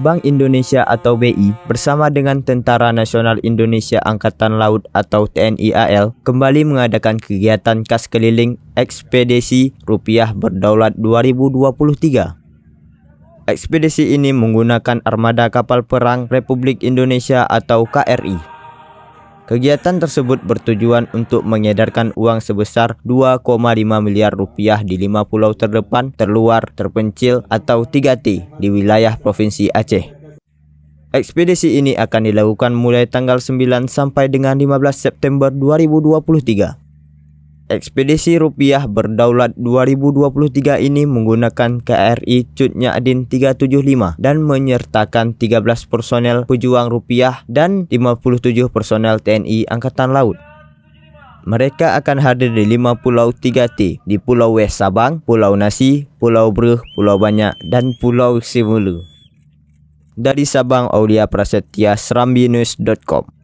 Bank Indonesia atau BI bersama dengan Tentara Nasional Indonesia Angkatan Laut atau TNI AL kembali mengadakan kegiatan kas keliling Ekspedisi Rupiah Berdaulat 2023. Ekspedisi ini menggunakan armada kapal perang Republik Indonesia atau KRI. Kegiatan tersebut bertujuan untuk mengedarkan uang sebesar 2,5 miliar rupiah di 5 pulau terdepan, terluar, terpencil atau 3T di wilayah Provinsi Aceh. Ekspedisi ini akan dilakukan mulai tanggal 9 sampai dengan 15 September 2023. Ekspedisi Rupiah Berdaulat 2023 ini menggunakan KRI Cut Nyadin 375 dan menyertakan 13 personel pejuang rupiah dan 57 personel TNI Angkatan Laut. Mereka akan hadir di 5 pulau 3T di Pulau West Sabang, Pulau Nasi, Pulau Breh, Pulau Banyak, dan Pulau Simulu. Dari Sabang, Aulia Prasetya, SerambiNews.com.